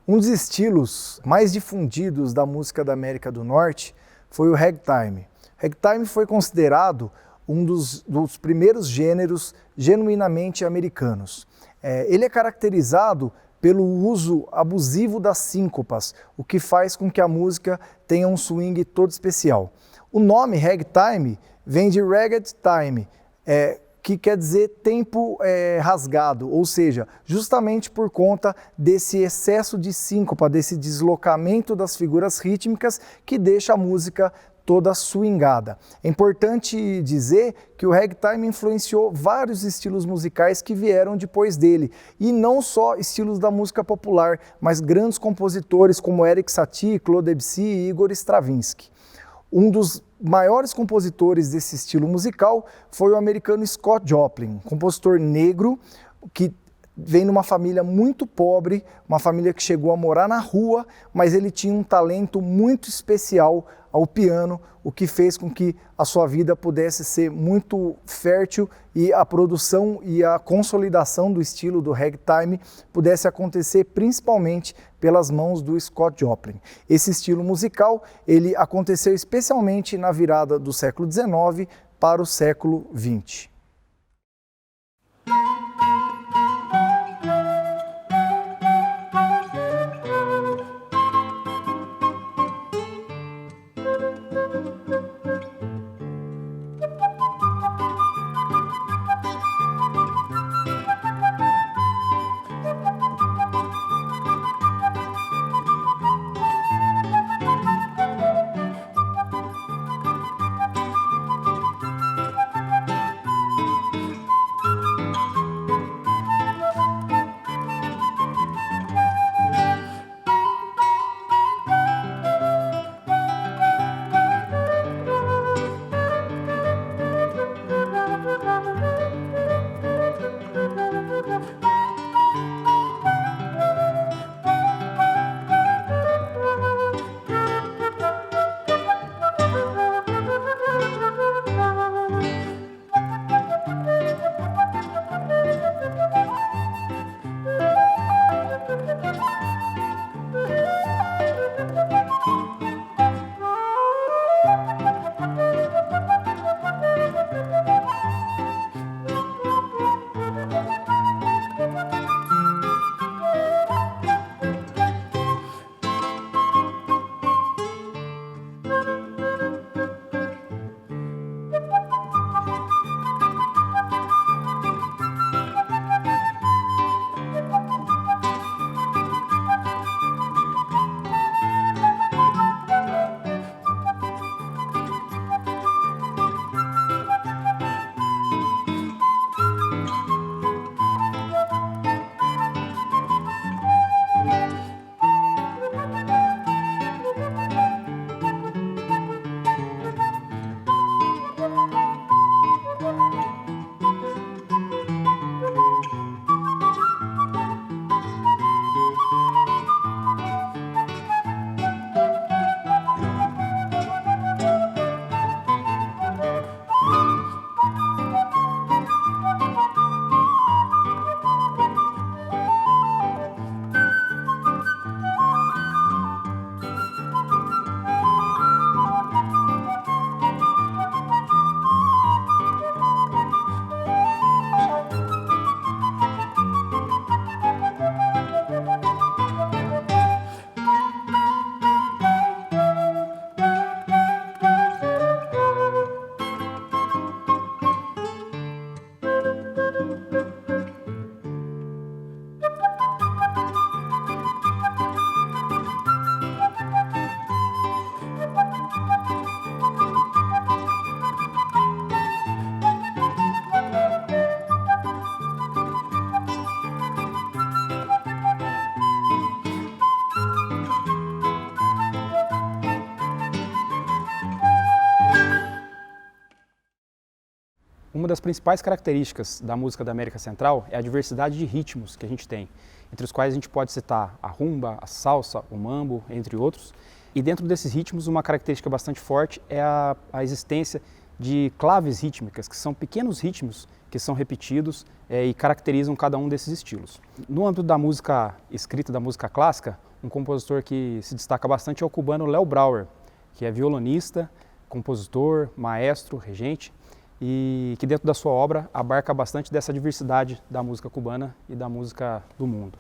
Um dos estilos mais difundidos da música da América do Norte foi o ragtime. Ragtime foi considerado um dos primeiros gêneros genuinamente americanos. Ele é caracterizado pelo uso abusivo das síncopas, o que faz com que a música tenha um swing todo especial. O nome ragtime vem de ragged time, que quer dizer tempo rasgado, ou seja, justamente por conta desse excesso de síncopa, desse deslocamento das figuras rítmicas que deixa a música toda swingada. É importante dizer que o ragtime influenciou vários estilos musicais que vieram depois dele, e não só estilos da música popular, mas grandes compositores como Erik Satie, Claude Debussy e Igor Stravinsky. Um dos maiores compositores desse estilo musical foi o americano Scott Joplin, compositor negro que vem numa família muito pobre, uma família que chegou a morar na rua, mas ele tinha um talento muito especial ao piano, o que fez com que a sua vida pudesse ser muito fértil e a produção e a consolidação do estilo do ragtime pudesse acontecer principalmente pelas mãos do Scott Joplin. Esse estilo musical, ele aconteceu especialmente na virada do século XIX para o século XX. Uma das principais características da música da América Central é a diversidade de ritmos que a gente tem, entre os quais a gente pode citar a rumba, a salsa, o mambo, entre outros. E dentro desses ritmos, uma característica bastante forte é a existência de claves rítmicas, que são pequenos ritmos que são repetidos e caracterizam cada um desses estilos. No âmbito da música escrita, da música clássica, um compositor que se destaca bastante é o cubano Léo Brauer, que é violonista, compositor, maestro, regente, e que dentro da sua obra abarca bastante dessa diversidade da música cubana e da música do mundo.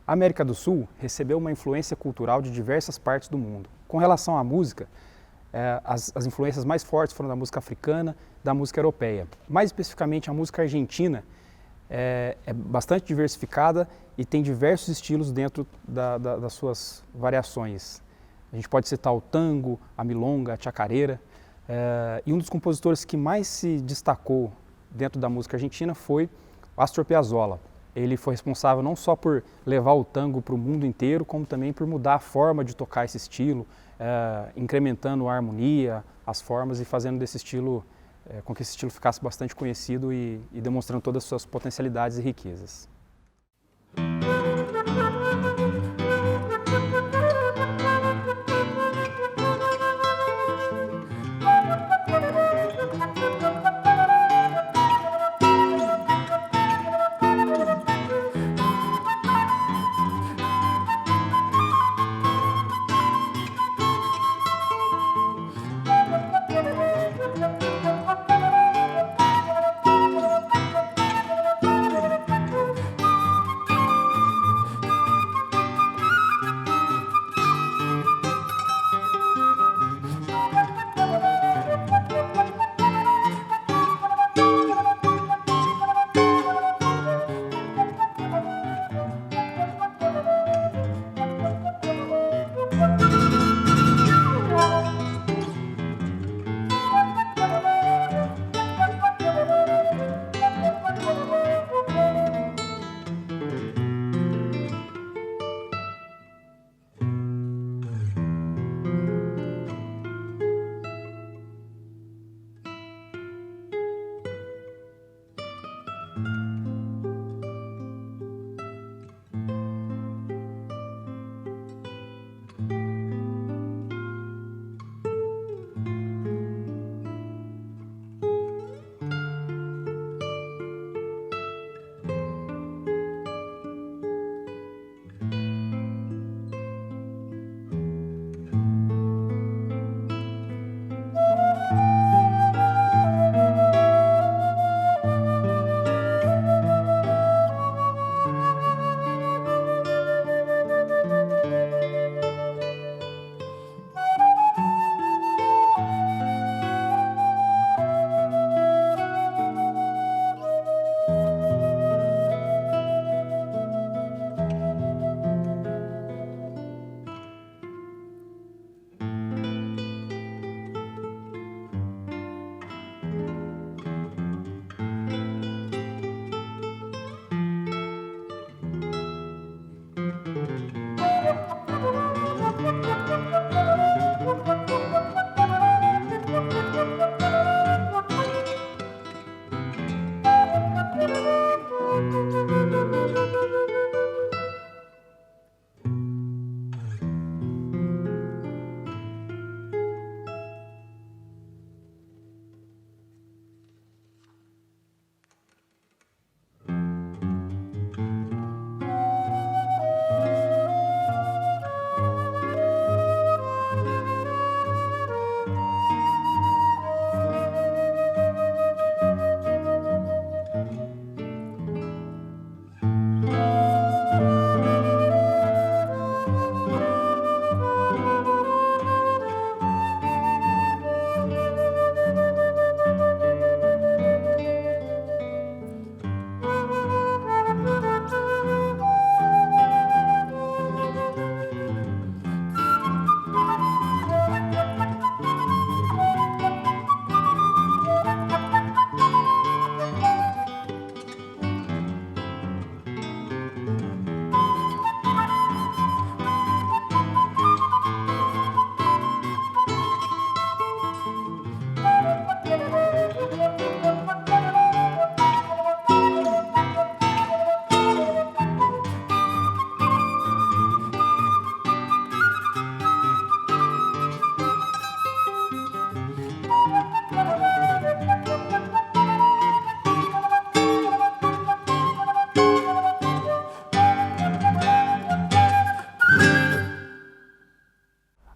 A América do Sul recebeu uma influência cultural de diversas partes do mundo. Com relação à música, as influências mais fortes foram da música africana, da música europeia. Mais especificamente, a música argentina é bastante diversificada e tem diversos estilos dentro das suas variações. A gente pode citar o tango, a milonga, a chacareira. E um dos compositores que mais se destacou dentro da música argentina foi Astor Piazzolla. Ele foi responsável não só por levar o tango para o mundo inteiro, como também por mudar a forma de tocar esse estilo, incrementando a harmonia, as formas e fazendo desse estilo, com que esse estilo ficasse bastante conhecido e demonstrando todas as suas potencialidades e riquezas.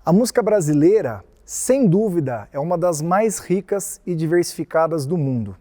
A música brasileira, sem dúvida, é uma das mais ricas e diversificadas do mundo.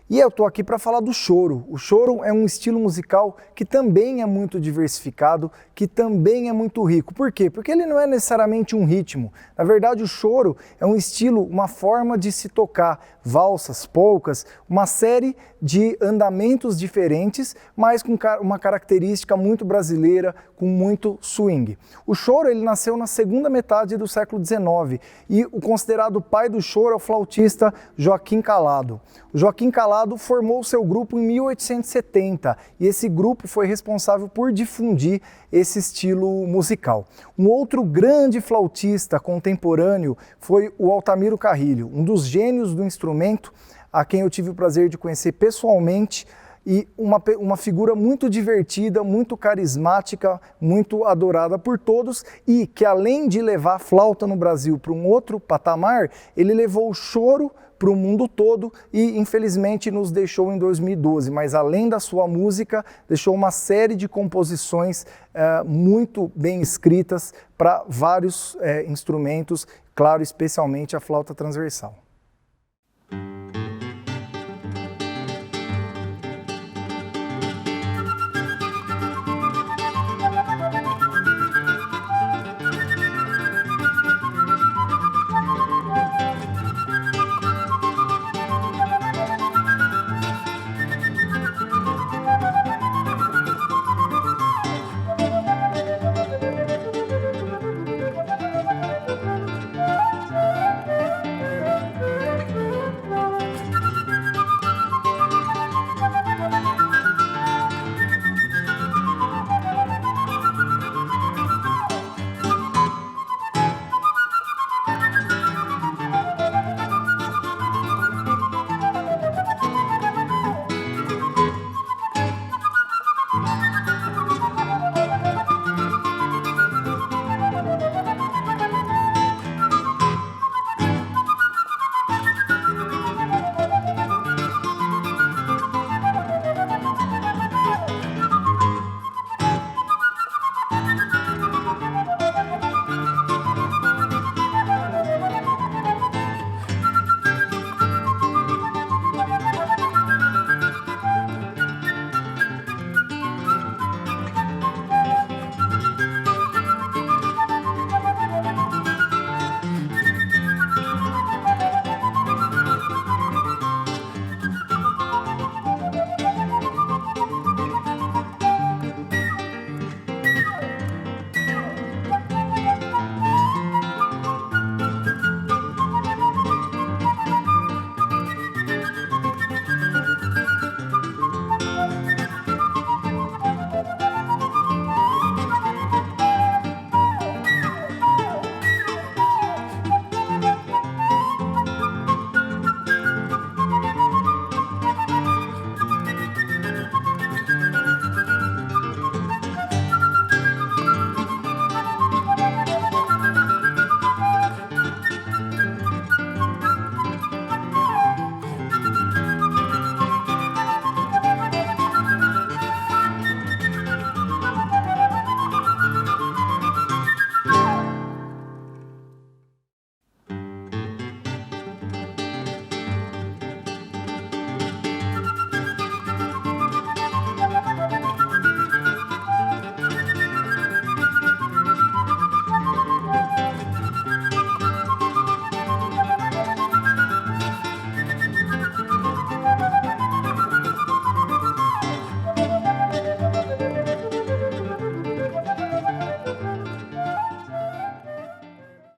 E eu estou aqui para falar do choro. O choro é um estilo musical que também é muito diversificado, que também é muito rico. Por quê? Porque ele não é necessariamente um ritmo. Na verdade, o choro é um estilo, uma forma de se tocar valsas, polcas, uma série de andamentos diferentes, mas com uma característica muito brasileira, com muito swing. O choro ele nasceu na segunda metade do século XIX e o considerado pai do choro é o flautista Joaquim Calado. O Joaquim Calado formou seu grupo em 1870 e esse grupo foi responsável por difundir esse estilo musical. Um outro grande flautista contemporâneo foi o Altamiro Carrilho, um dos gênios do instrumento, a quem eu tive o prazer de conhecer pessoalmente, e uma figura muito divertida, muito carismática, muito adorada por todos e que além de levar a flauta no Brasil para um outro patamar, ele levou o choro para o mundo todo e infelizmente nos deixou em 2012, mas além da sua música, deixou uma série de composições muito bem escritas para vários instrumentos, claro, especialmente a flauta transversal.